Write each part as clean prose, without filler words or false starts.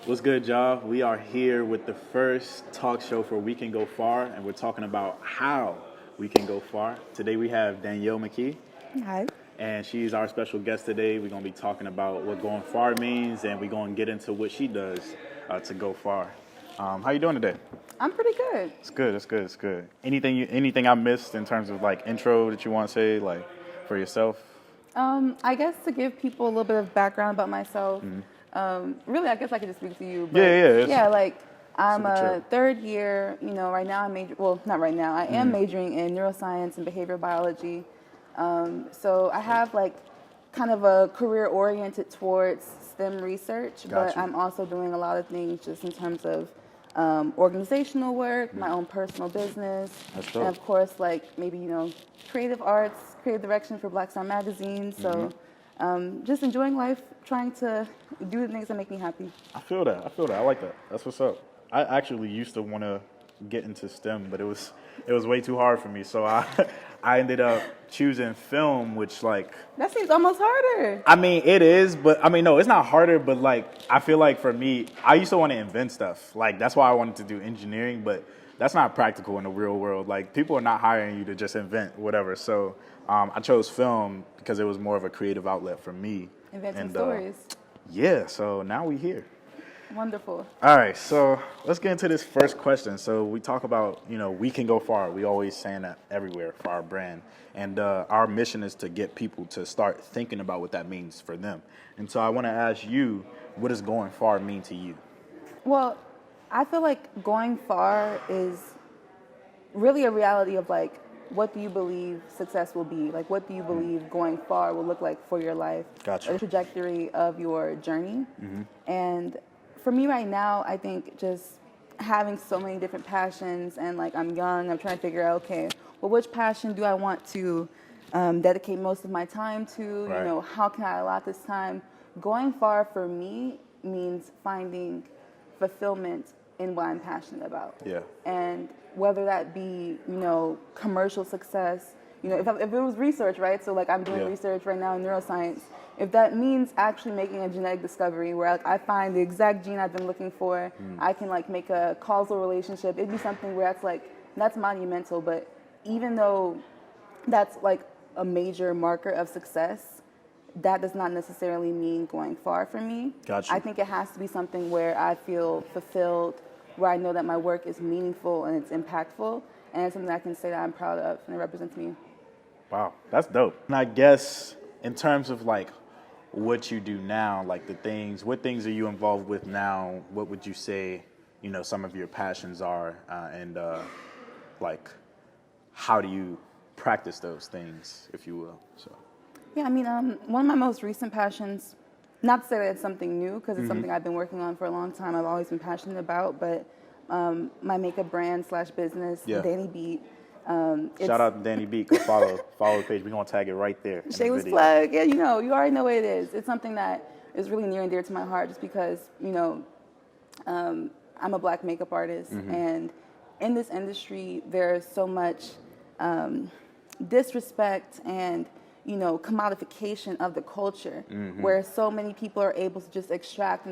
What's good, y'all? We are here with the first talk show for We Can Go Far, and we're talking about how we can go far. Today we have Danielle Mckee, Hi. and she's our special guest today. We're going to be talking about what going far means, and we're going to get into what she does to go far. How you doing today? I'm pretty good. It's good. It's good. It's good. Anything I missed in terms of like intro that you want to say, like for yourself? I guess to give people a little bit of background about myself, really, I guess I could just speak to you. But Yeah. like I'm Super a chill. third year. Right now not right now. I am majoring in neuroscience and behavioral biology. So I have like kind of a career oriented towards STEM research, but Gotcha. I'm also doing a lot of things just in terms of organizational work, my own personal business, That's and dope. of course, like maybe creative arts, creative direction for Black Star Magazine. So just enjoying life, trying to do the things that make me happy. I feel that. I like that. That's what's up. I actually used to want to get into STEM, but it was way too hard for me. So I ended up choosing film, which like That seems almost harder. I mean it is, but I mean no, it's not harder. But like I feel like for me, I used to want to invent stuff. Like that's why I wanted to do engineering, but that's not practical in the real world. Like people are not hiring you to just invent whatever. So I chose film because it was more of a creative outlet for me. Inventing stories. Yeah, so now we here. Wonderful. All right, so let's get into this first question. So we talk about, we can go far. We always saying that everywhere for our brand. And our mission is to get people to start thinking about what that means for them. And so I want to ask you, what does going far mean to you? Well, I feel like going far is really a reality of like, what do you believe success will be? Like, what do you believe going far will look like for your life? Gotcha. The trajectory of your journey. And for me right now, I think just having so many different passions and like I'm young, I'm trying to figure out, okay, well, which passion do I want to dedicate most of my time to? Right. How can I allot this time? Going far for me means finding fulfillment in what I'm passionate about. Yeah. And whether that be, commercial success, if it was research, right? So like I'm doing Yeah. research right now in neuroscience. If that means actually making a genetic discovery where like, I find the exact gene I've been looking for, I can like make a causal relationship. It'd be something where that's monumental. But even though that's like a major marker of success, that does not necessarily mean going far for me. Gotcha. I think it has to be something where I feel fulfilled, where I know that my work is meaningful and it's impactful, and it's something I can say that I'm proud of and it represents me. Wow, that's dope. And I guess in terms of like what you do now, like what things are you involved with now? What would you say, some of your passions are, and like how do you practice those things, if you will? So. Yeah, I mean, one of my most recent passions, not to say that it's something new, because it's something I've been working on for a long time, I've always been passionate about, but my makeup brand / business, Yeah. Dani Beat. Shout out to Dani Beat. Go follow the page. We're gonna tag it right there. In the Shameless video. plug. Yeah, you already know what it is. It's something that is really near and dear to my heart just because, I'm a Black makeup artist. And in this industry, there's so much disrespect and, commodification of the culture where so many people are able to just extract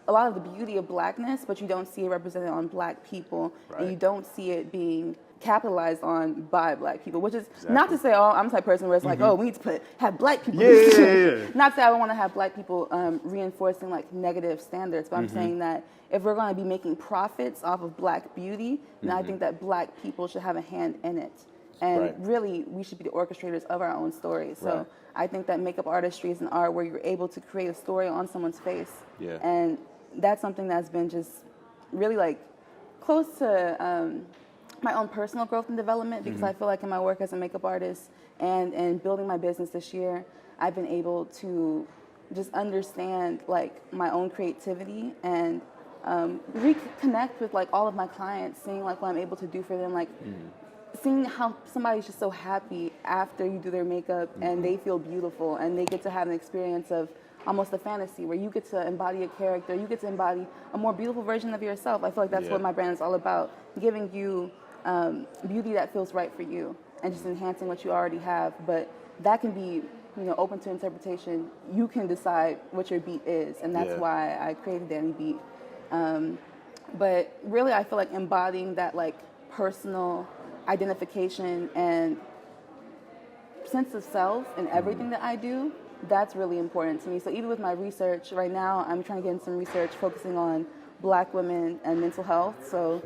a lot of the beauty of Blackness, but you don't see it represented on Black people. Right. And you don't see it being capitalized on by Black people, which is not to say, I'm the type of person where it's like, we need to have Black people. Yeah. Not to say I don't want to have Black people reinforcing like negative standards, but I'm saying that if we're going to be making profits off of Black beauty, then I think that Black people should have a hand in it. And Right. really, we should be the orchestrators of our own stories. So Right. I think that makeup artistry is an art where you're able to create a story on someone's face. Yeah. And that's something that's been just really like close to my own personal growth and development because I feel like in my work as a makeup artist and building my business this year, I've been able to just understand like my own creativity and reconnect with like all of my clients, seeing like what I'm able to do for them, like seeing how somebody's just so happy after you do their makeup and they feel beautiful and they get to have an experience of almost a fantasy where you get to embody a character, you get to embody a more beautiful version of yourself. I feel like that's what my brand is all about, giving you beauty that feels right for you and just enhancing what you already have. But that can be open to interpretation. You can decide what your beat is, and that's why I created Dani Beat. But really, I feel like embodying that like personal identification and sense of self in everything that I do, that's really important to me. So even with my research right now, I'm trying to get in some research focusing on Black women and mental health. So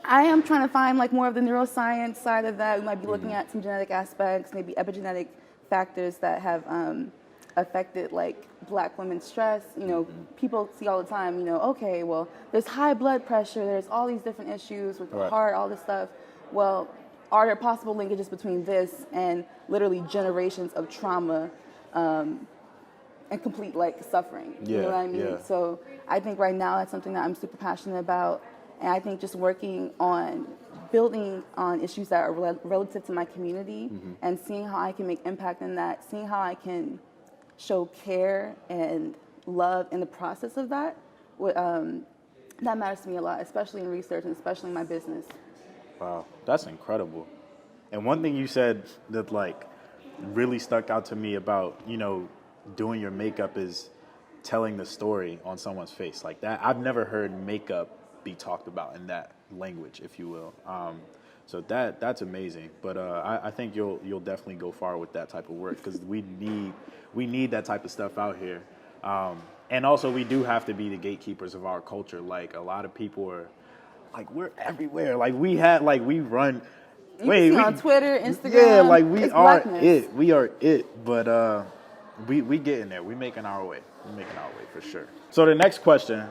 I am trying to find like more of the neuroscience side of that. We might be looking at some genetic aspects, maybe epigenetic factors that have affected like Black women's stress. People see all the time, okay, well, there's high blood pressure, there's all these different issues with the heart, all this stuff. Well, are there possible linkages between this and literally generations of trauma and complete like suffering? You know what I mean? Yeah. So I think right now that's something that I'm super passionate about. And I think just working on building on issues that are relative to my community and seeing how I can make impact in that, seeing how I can show care and love in the process of that, that matters to me a lot, especially in research and especially in my business. Wow, that's incredible. And one thing you said that like really stuck out to me about, doing your makeup is telling the story on someone's face like that. I've never heard makeup be talked about in that language, if you will. So that's amazing. But I think you'll definitely go far with that type of work because we need that type of stuff out here. And also we do have to be the gatekeepers of our culture. Like a lot of people are like, we're everywhere. Like we run. You can see on Twitter, Instagram. Yeah, like we are blackness. it. We are it. But we getting there. We're making our way. We're making our way for sure. So the next question.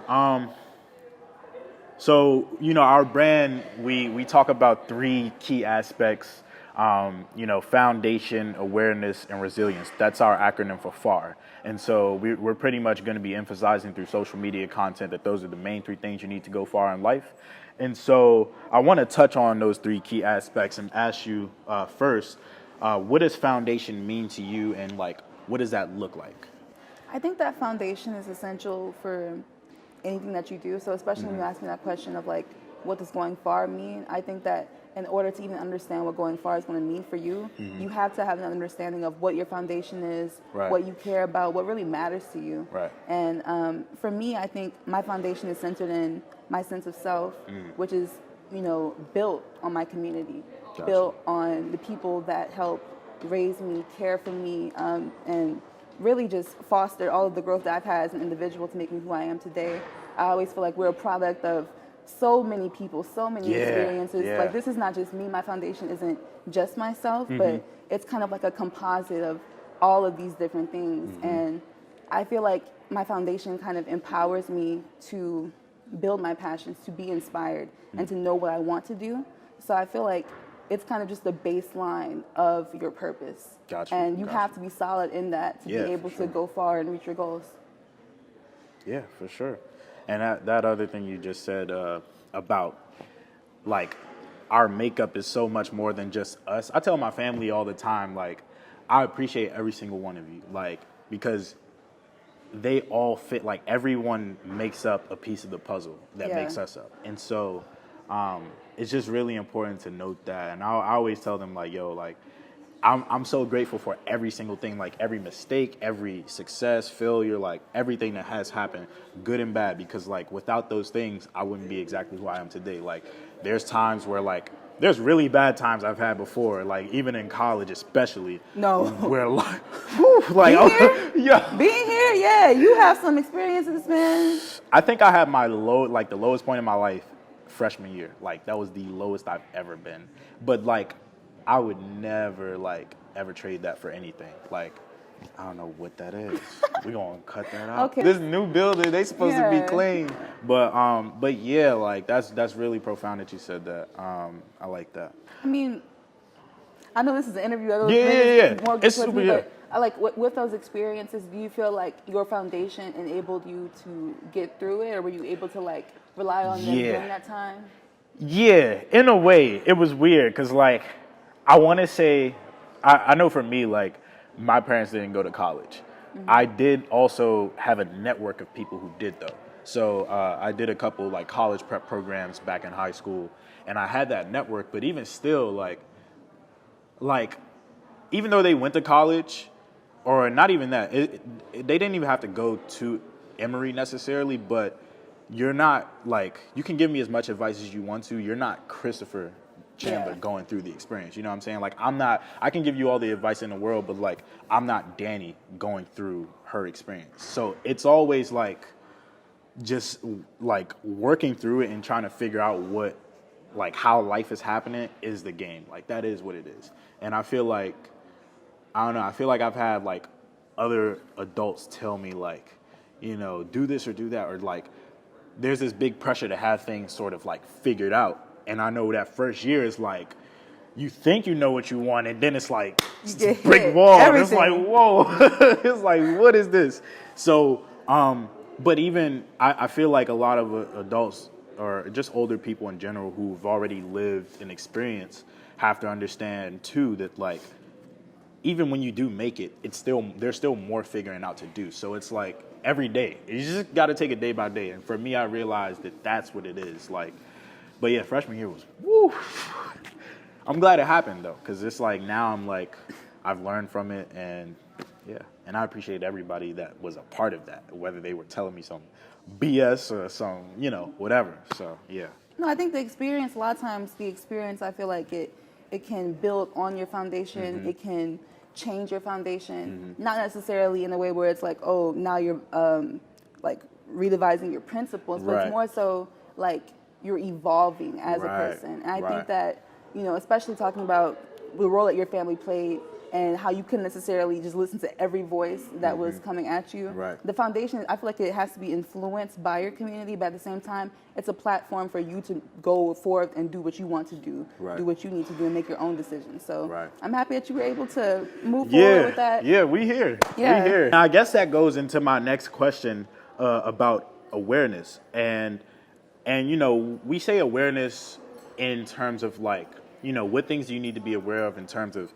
So, our brand, we talk about 3 key aspects, foundation, awareness, and resilience. That's our acronym for FAR. And so we're pretty much going to be emphasizing through social media content that those are the main 3 things you need to go far in life. And so I want to touch on those 3 key aspects and ask you first, what does foundation mean to you and like, what does that look like? I think that foundation is essential for anything that you do. So especially when you ask me that question of like, what does going far mean? I think that in order to even understand what going far is going to mean for you, you have to have an understanding of what your foundation is, what you care about, what really matters to you. Right. And for me, I think my foundation is centered in my sense of self, which is, built on my community, built on the people that help raise me, care for me, and really just foster all of the growth that I've had as an individual to make me who I am today. I always feel like we're a product of so many people, so many experiences. Like this is not just me. My foundation isn't just myself, but it's kind of like a composite of all of these different things. And I feel like my foundation kind of empowers me to build my passions, to be inspired, and to know what I want to do. So I feel like it's kind of just the baseline of your purpose. Gotcha. And you have to be solid in that to be able to go far and reach your goals. Yeah, for sure. And that other thing you just said about like our makeup is so much more than just us. I tell my family all the time, like, I appreciate every single one of you, like, because they all fit, like everyone makes up a piece of the puzzle that makes us up. And so it's just really important to note that. And I always tell them like, yo, like, I'm so grateful for every single thing, like every mistake, every success, failure, like everything that has happened, good and bad, because like without those things, I wouldn't be exactly who I am today. Like there's times where like, there's really bad times I've had before, like even in college especially. No. Where like, whew, like Being here, you have some experiences, man. I think I had my the lowest point in my life freshman year. Like that was the lowest I've ever been. But like, I would never like ever trade that for anything. Like, I don't know what that is. We're gonna cut that out. Okay. This new building, they supposed to be clean. But yeah, like that's really profound that you said that. I like that. I mean, I know this is an interview. It's super. I like with those experiences. Do you feel like your foundation enabled you to get through it, or were you able to like rely on them during that time? Yeah, in a way, it was weird because like I want to say, I know for me, like my parents didn't go to college. I did also have a network of people who did though. So I did a couple like college prep programs back in high school, and I had that network. But even still, like even though they went to college, or not even that, they didn't even have to go to Emory necessarily, but you're not like, you can give me as much advice as you want to. You're not Christopher Chandler going through the experience. You know what I'm saying? Like, I can give you all the advice in the world, but like, I'm not Dani going through her experience. So it's always like, just like working through it and trying to figure out what, like how life is happening is the game. Like that is what it is. And I feel like, I don't know, I feel like I've had like other adults tell me like, you know, do this or do that, or like there's this big pressure to have things sort of like figured out. And I know that first year is like, you think you know what you want, and then it's like brick wall. It's like, whoa. It's like, what is this? So, but even I feel like a lot of adults or just older people in general who've already lived and experienced have to understand too that like, even when you do make it, there's still more figuring out to do. So it's like every day, you just got to take it day by day. And for me, I realized that that's what it is. Like, but yeah, freshman year was woo. I'm glad it happened though, because it's like now I'm like, I've learned from it, and yeah, and I appreciate everybody that was a part of that, whether they were telling me some BS or some, you know, whatever. So yeah. No, I think the experience, a lot of times the experience, I feel like it can build on your foundation. Mm-hmm. It can change your foundation, not necessarily in a way where it's like, oh, now you're like redevising your principles, but it's more so like you're evolving as a person. And I think that, you know, especially talking about the role that your family played and how you couldn't necessarily just listen to every voice that was coming at you. The foundation, I feel like it has to be influenced by your community, but at the same time, it's a platform for you to go forth and do what you want to do, do what you need to do, and make your own decisions. So I'm happy that you were able to move forward with that. Yeah, we here. Yeah. We here. Now, I guess that goes into my next question about awareness. And you know, we say awareness in terms of like, you know, what things do you need to be aware of in terms of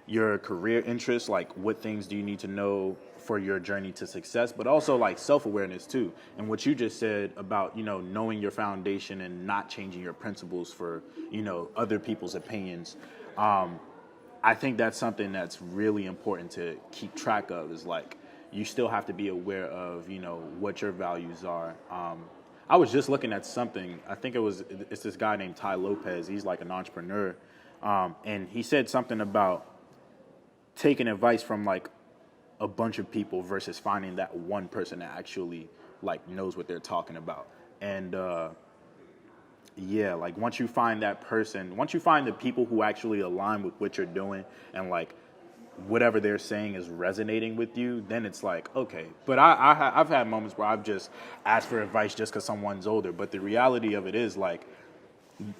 your career interests, like what things do you need to know for your journey to success, but also like self-awareness too. And what you just said about, you know, knowing your foundation and not changing your principles for, you know, other people's opinions. I think that's something that's really important to keep track of, is like, you still have to be aware of, you know, what your values are. I was just looking at something, I think it's this guy named Ty Lopez. He's like an entrepreneur. And he said something about taking advice from like a bunch of people versus finding that one person that actually like knows what they're talking about. And yeah, like once you find that person, once you find the people who actually align with what you're doing and like whatever they're saying is resonating with you, then it's like, okay. But I've had moments where I've just asked for advice just because someone's older. But the reality of it is like,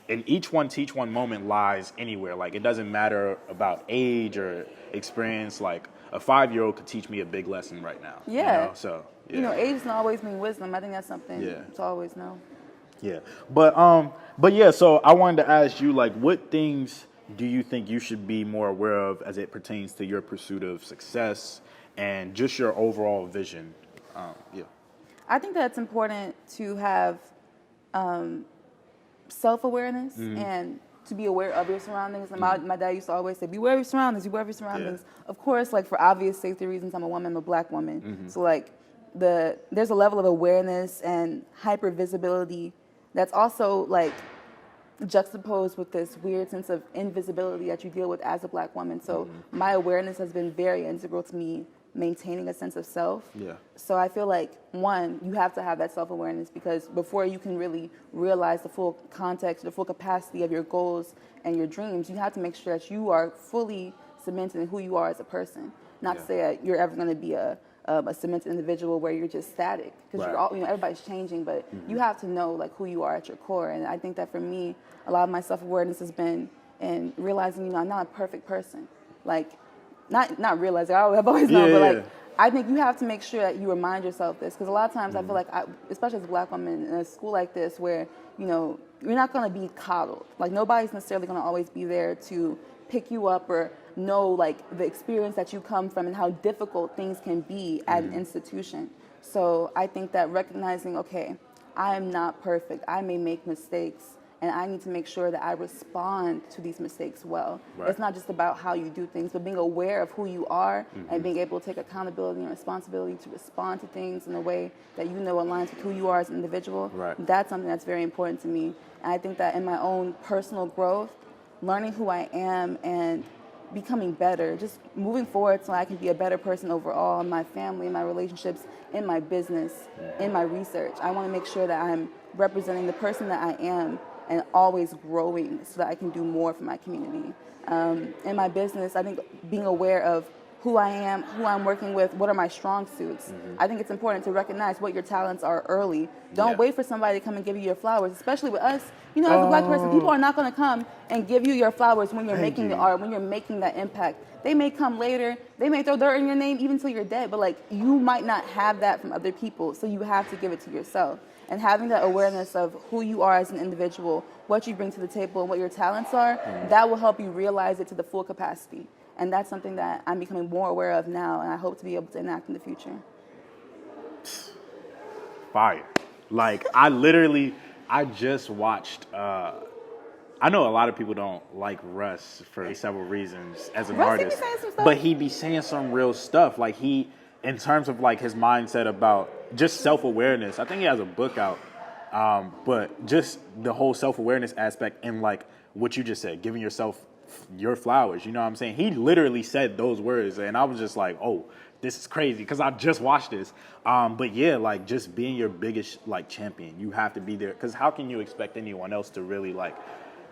in each one teach one moment lies anywhere. Like, it doesn't matter about age or experience. Like, a 5-year-old could teach me a big lesson right now. Yeah. You know? So, yeah. You know, age doesn't always mean wisdom. I think that's something to always know. Yeah. But yeah, so I wanted to ask you, like, what things do you think you should be more aware of as it pertains to your pursuit of success and just your overall vision? I think that it's important to have self-awareness and to be aware of your surroundings. And my dad used to always say, beware of your surroundings, beware of your surroundings. Yeah. Of course, like for obvious safety reasons, I'm a woman, I'm a black woman. So like there's a level of awareness and hyper visibility that's also like juxtaposed with this weird sense of invisibility that you deal with as a black woman. So my awareness has been very integral to me maintaining a sense of self. Yeah. So I feel like, one, you have to have that self-awareness, because before you can really realize the full context, the full capacity of your goals and your dreams, you have to make sure that you are fully cemented in who you are as a person. Not to say that you're ever going to be a cemented individual where you're just static, because you're all, you know, everybody's changing, but you have to know like who you are at your core. And I think that for me, a lot of my self-awareness has been in realizing, you know, I'm not a perfect person. Like, not realizing, I've always known, but like, I think you have to make sure that you remind yourself this, because a lot of times I feel like, especially as a black woman in a school like this, where, you know, you're not going to be coddled. Like, nobody's necessarily going to always be there to pick you up or know like the experience that you come from and how difficult things can be at an institution. So I think that recognizing, okay, I am not perfect, I may make mistakes, and I need to make sure that I respond to these mistakes well. Right. It's not just about how you do things, but being aware of who you are and being able to take accountability and responsibility to respond to things in a way that you know aligns with who you are as an individual. Right. That's something that's very important to me. And I think that in my own personal growth, learning who I am and becoming better, just moving forward so I can be a better person overall in my family, in my relationships, in my business, in my research. I want to make sure that I'm representing the person that I am and always growing so that I can do more for my community. In my business, I think being aware of who I am, who I'm working with, what are my strong suits. I think it's important to recognize what your talents are early. Don't wait for somebody to come and give you your flowers, especially with us. You know, as a black person, people are not going to come and give you your flowers when you're making the art, when you're making that impact. They may come later. They may throw dirt in your name even till you're dead. But, like, you might not have that from other people, so you have to give it to yourself. And having that awareness of who you are as an individual, what you bring to the table, and what your talents are, that will help you realize it to the full capacity. And that's something that I'm becoming more aware of now, and I hope to be able to enact in the future. Fire. Like, I just watched, I know a lot of people don't like Russ for several reasons as an artist, He be saying some stuff. but he be saying some real stuff. Like, in terms of like his mindset about just self-awareness, I think he has a book out, but just the whole self-awareness aspect and like what you just said, giving yourself your flowers, you know what I'm saying? He literally said those words, and I was just like, oh, this is crazy, because I just watched this. But yeah, like, just being your biggest like champion, you have to be there, because how can you expect anyone else to really like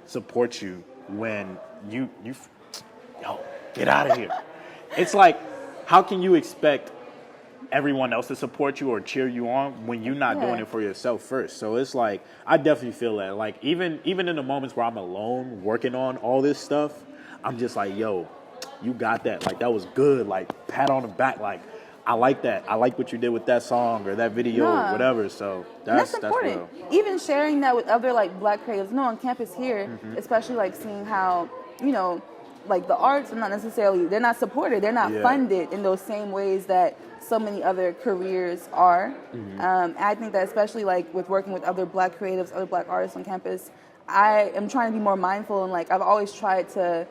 support you when you yo, get out of here. It's like, how can you expect everyone else to support you or cheer you on when you're not doing it for yourself first? So it's like, I definitely feel that. Like, even in the moments where I'm alone working on all this stuff, I'm just like, yo, you got that. Like, that was good. Like, pat on the back. Like, I like that. I like what you did with that song or that video or whatever. So that's important. real. Even sharing that with other like black creatives, on campus here, especially like seeing how, like the arts are not necessarily, they're not supported, they're not funded in those same ways that so many other careers are. I think that especially like with working with other black creatives, other black artists on campus, I am trying to be more mindful, and like I've always tried to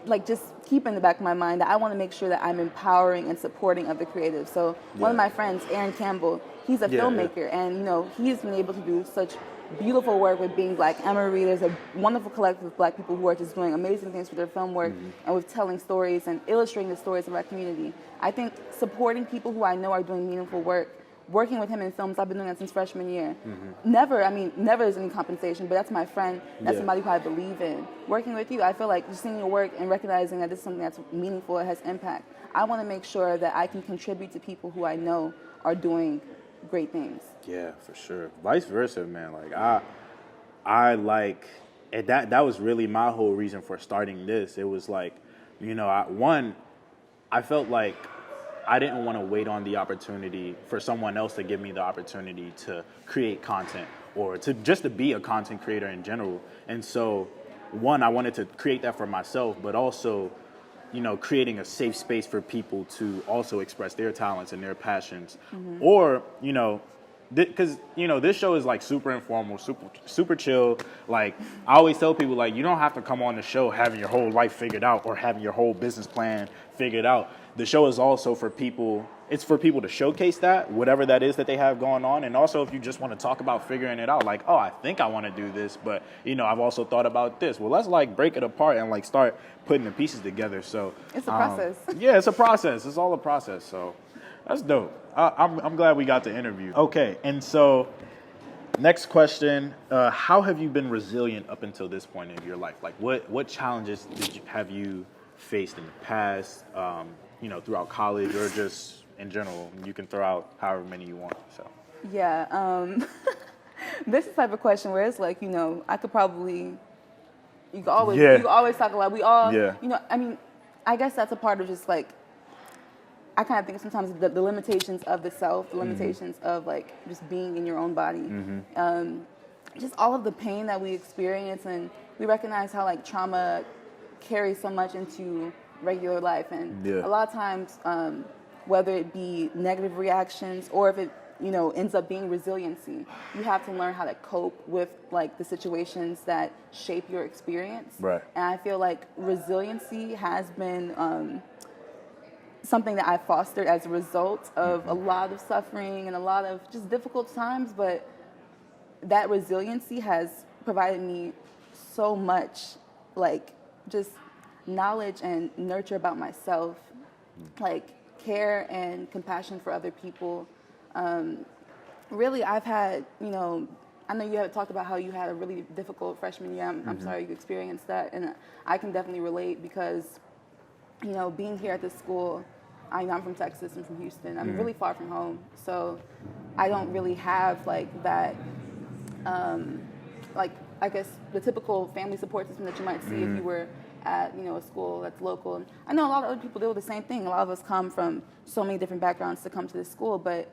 like just keep in the back of my mind that I want to make sure that I'm empowering and supporting other creatives. So one of my friends, Aaron Campbell, he's a filmmaker, and he's been able to do such beautiful work with Being Black Emery. There's a wonderful collective of black people who are just doing amazing things with their film work and with telling stories and illustrating the stories of our community. I think supporting people who I know are doing meaningful work, working with him in films, I've been doing that since freshman year. Never is any compensation, but that's my friend. That's somebody who I believe in. Working with you, I feel like just seeing your work and recognizing that this is something that's meaningful, it has impact. I want to make sure that I can contribute to people who I know are doing great things. Yeah, for sure. Vice versa, man. Like I like, and that was really my whole reason for starting this. It was like, I felt like I didn't want to wait on the opportunity for someone else to give me the opportunity to create content or to be a content creator in general. And so, I wanted to create that for myself, but also, creating a safe space for people to also express their talents and their passions. Or, because, this show is like super informal, super chill. Like, I always tell people, like, you don't have to come on the show having your whole life figured out or having your whole business plan figured out. The show is also for people. It's for people to showcase that, whatever that is that they have going on. And also, if you just want to talk about figuring it out, like, oh, I think I want to do this, but, I've also thought about this. Well, let's, like, break it apart and, like, start putting the pieces together. So it's a process. Yeah, it's a process. It's all a process. So that's dope. I'm glad we got to interview. Okay, and so next question, how have you been resilient up until this point in your life? Like, what challenges have you faced in the past, throughout college or just in general? You can throw out however many you want. So this is the type of question where it's like, I could probably, you can always talk a lot. We all, I guess that's a part of just like, I kind of think sometimes the limitations of the self, the limitations of like just being in your own body, just all of the pain that we experience, and we recognize how like trauma carries so much into regular life, and a lot of times, whether it be negative reactions or if it ends up being resiliency. You have to learn how to cope with like the situations that shape your experience. Right. And I feel like resiliency has been something that I fostered as a result of a lot of suffering and a lot of just difficult times. But that resiliency has provided me so much, like just knowledge and nurture about myself, like care and compassion for other people. Really, I've had, I know you have talked about how you had a really difficult freshman year. I'm sorry you experienced that. And I can definitely relate because, being here at this school, I'm from Texas, I'm from Houston. I'm really far from home. So I don't really have like that, like, I guess the typical family support system that you might see if you were at, a school that's local. And I know a lot of other people deal with the same thing. A lot of us come from so many different backgrounds to come to this school, but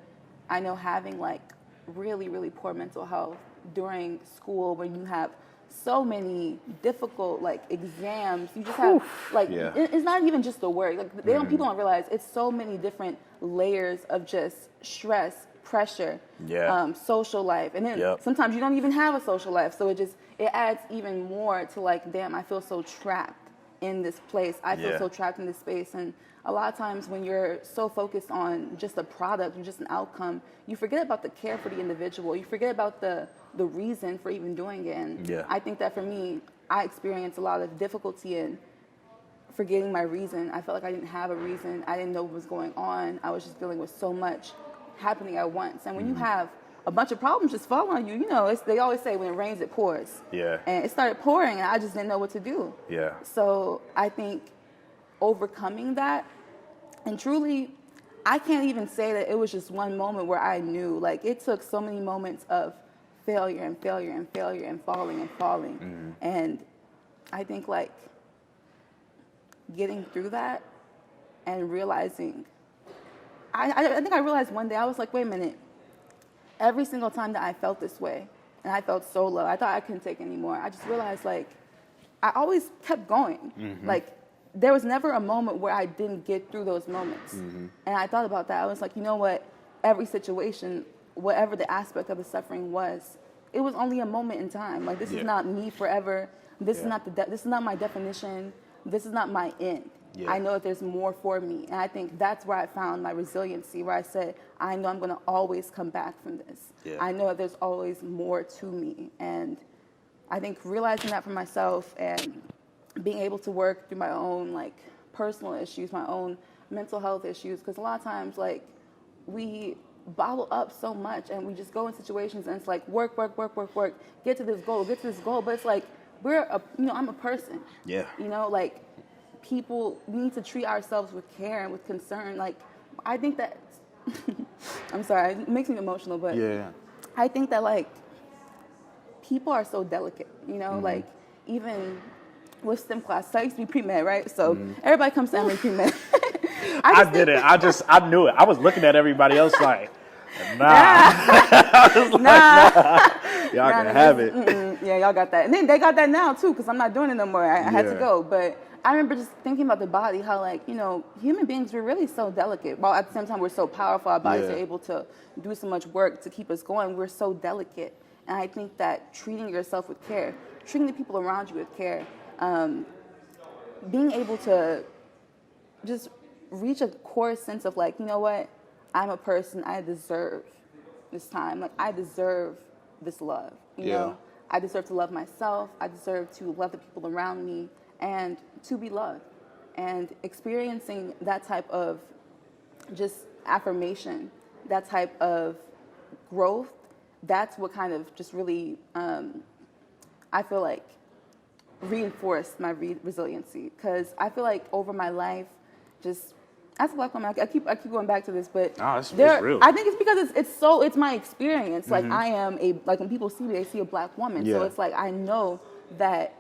I know having like really, really poor mental health during school when you have so many difficult like exams, you just have like, it's not even just the work. Like people don't realize it's so many different layers of just stress, pressure, social life. And then sometimes you don't even have a social life. So it adds even more to like, damn, I feel so trapped in this place. I feel so trapped in this space. And a lot of times when you're so focused on just a product and just an outcome, you forget about the care for the individual. You forget about the reason for even doing it. And I think that for me, I experienced a lot of difficulty in forgetting my reason. I felt like I didn't have a reason. I didn't know what was going on. I was just dealing with so much happening at once. And when you have a bunch of problems just fall on you, they always say when it rains, it pours. Yeah. And it started pouring and I just didn't know what to do. Yeah. So I think overcoming that, and truly, I can't even say that it was just one moment where I knew. Like, it took so many moments of failure and failure and failure and falling. And I think, like, getting through that and realizing, I think I realized one day, I was like, wait a minute. Every single time that I felt this way, and I felt so low, I thought I couldn't take anymore. I just realized, like, I always kept going. Like, there was never a moment where I didn't get through those moments. And I thought about that. I was like, you know what? Every situation, whatever the aspect of the suffering was, it was only a moment in time. Like, this is not me forever. This is not this is not my definition. This is not my end. I know that there's more for me. And I think that's where I found my resiliency, where I said, I know I'm going to always come back from this. I know that there's always more to me. And I think realizing that for myself and being able to work through my own like personal issues, my own mental health issues, because a lot of times like we bottle up so much and we just go in situations and it's like work, get to this goal, but it's like I'm a person. Like people, we need to treat ourselves with care and with concern. Like I think that I'm sorry, it makes me emotional, but I think that like people are so delicate, like even with STEM class. So I used to be pre-med, right? So everybody comes to Emory pre-med. I did it. I knew it. I was looking at everybody else like, nah. I was like, nah. Y'all can have it. Yeah, y'all got that. And then they got that now too, because I'm not doing it no more. I had to go. But I remember just thinking about the body, how like, human beings, we're really so delicate. While at the same time, we're so powerful. Our bodies are able to do so much work to keep us going. We're so delicate. And I think that treating yourself with care, treating the people around you with care, being able to just reach a core sense of like, you know what, I'm a person, I deserve this time. Like I deserve this love, you know? I deserve to love myself. I deserve to love the people around me and to be loved. And experiencing that type of just affirmation, that type of growth, that's what kind of just really, I feel like, reinforced my resiliency. Because I feel like over my life, just as a black woman, I keep going back to this, but it's real. I think it's because it's my experience. Like I am like when people see me, they see a black woman. So it's like I know that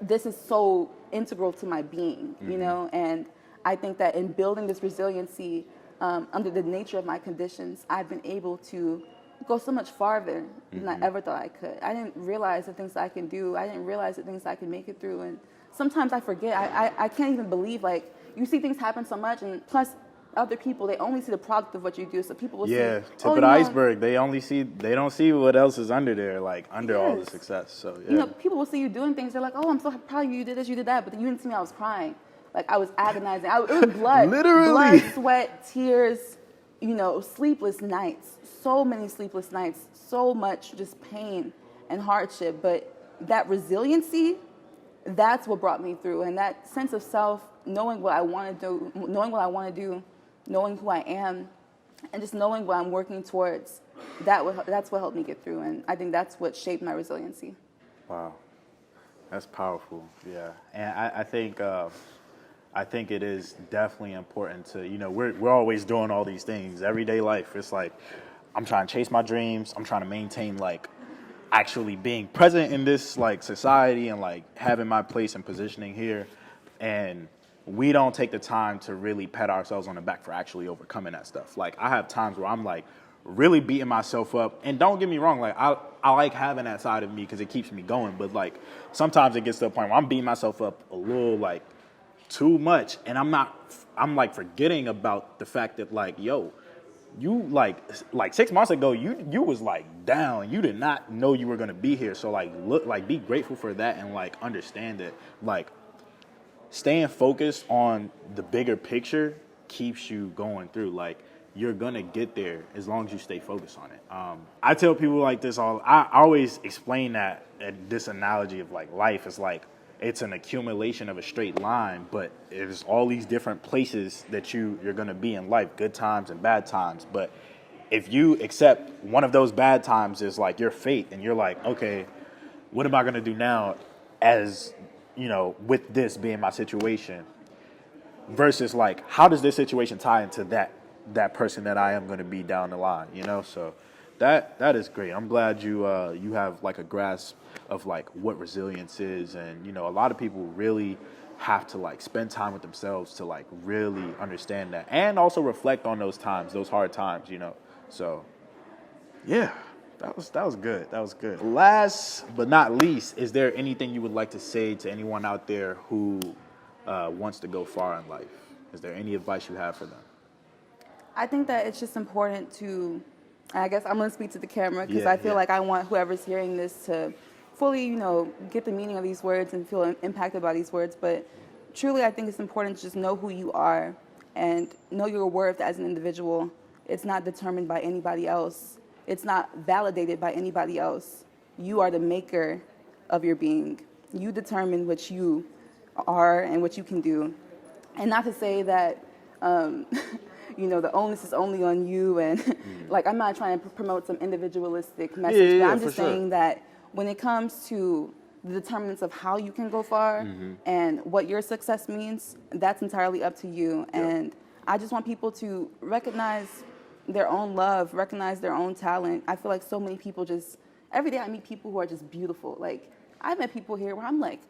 this is so integral to my being, you know. And I think that in building this resiliency under the nature of my conditions, I've been able to go so much farther than I ever thought I could. I didn't realize the things that I can do. I didn't realize the things that I can make it through. And sometimes I forget. I can't even believe, like, you see things happen so much. And plus, other people, they only see the product of what you do. So people will see, tip oh, of you the know, iceberg. They don't see what else is under there, like under all the Yes. success. So yeah. you know, people will see you doing things. They're like, oh, I'm so proud of you. You did this, you did that. But then you didn't see me. I was crying. Like, I was agonizing. It was blood. Literally. Blood, sweat, tears, you know, sleepless nights. So many sleepless nights. So much just pain and hardship. But that resiliency, that's what brought me through. And that sense of self, knowing what I want to do, knowing who I am, and just knowing what I'm working towards, that's what helped me get through. And I think that's what shaped my resiliency. Wow, that's powerful. Yeah, and I think it is definitely important to, you know, we're always doing all these things everyday life. It's like I'm trying to chase my dreams. I'm trying to maintain like actually being present in this like society and like having my place and positioning here, and we don't take the time to really pat ourselves on the back for actually overcoming that stuff. Like, I have times where I'm like really beating myself up, and don't get me wrong, like I like having that side of me because it keeps me going, but like sometimes it gets to a point where I'm beating myself up a little like too much, and I'm like forgetting about the fact that like, yo, you like 6 months ago, you was like down. You did not know you were gonna be here. So like, look, like, be grateful for that, and like understand that like staying focused on the bigger picture keeps you going through. Like, you're gonna get there as long as you stay focused on it. I tell people like this I always explain that this analogy of like life is like it's an accumulation of a straight line, but there's all these different places that you're gonna be in life, good times and bad times. But if you accept one of those bad times as like your fate, and you're like, okay, what am I gonna do now as, you know, with this being my situation, versus like, how does this situation tie into that person that I am gonna be down the line, you know? So that is great. I'm glad you have like a grasp of like what resilience is, and you know, a lot of people really have to like spend time with themselves to like really understand that, and also reflect on those times, those hard times, you know. So yeah, that was good. That was good. Last but not least, is there anything you would like to say to anyone out there who wants to go far in life? Is there any advice you have for them? I think that it's just important to, I guess I'm going to speak to the camera because I feel like I want whoever's hearing this to fully, you know, get the meaning of these words and feel impacted by these words. But truly, I think it's important to just know who you are and know your worth as an individual. It's not determined by anybody else. It's not validated by anybody else. You are the maker of your being. You determine what you are and what you can do. And not to say that, you know, the onus is only on you. And like, I'm not trying to promote some individualistic message, but I'm just saying that when it comes to the determinants of how you can go far and what your success means, that's entirely up to you. And I just want people to recognize their own love, recognize their own talent. I feel like so many people just, every day I meet people who are just beautiful. Like, I've met people here where I'm like,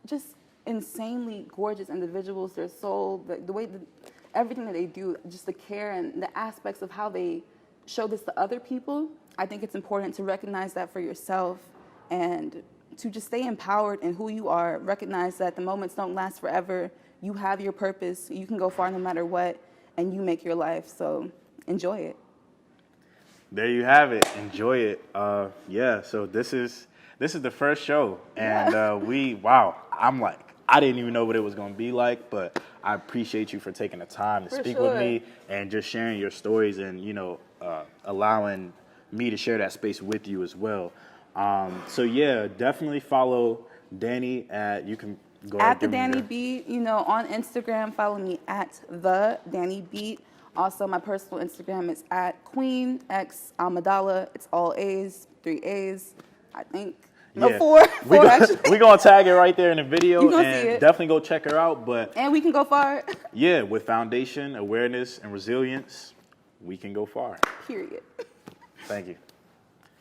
just insanely gorgeous individuals, their soul, the way, everything that they do, just the care and the aspects of how they show this to other people. I think it's important to recognize that for yourself and to just stay empowered in who you are. Recognize that the moments don't last forever. You have your purpose. You can go far no matter what, and you make your life. So enjoy it. There you have it. Enjoy it. So this is the first show, and I'm like, I didn't even know what it was going to be like, but I appreciate you for taking the time to speak with me and just sharing your stories, and, you know, allowing me to share that space with you as well. So yeah, definitely follow Dani you can go at the Dani Beat, you know, on Instagram, follow me at the Dani Beat. Also, my personal Instagram is at Queen X Amidala. It's all A's, 3 A's, I think. No, four actually. We're going to tag it right there in the video, and see it. Definitely go check her out. And we can go far. Yeah, with foundation, awareness, and resilience, we can go far. Period. Thank you.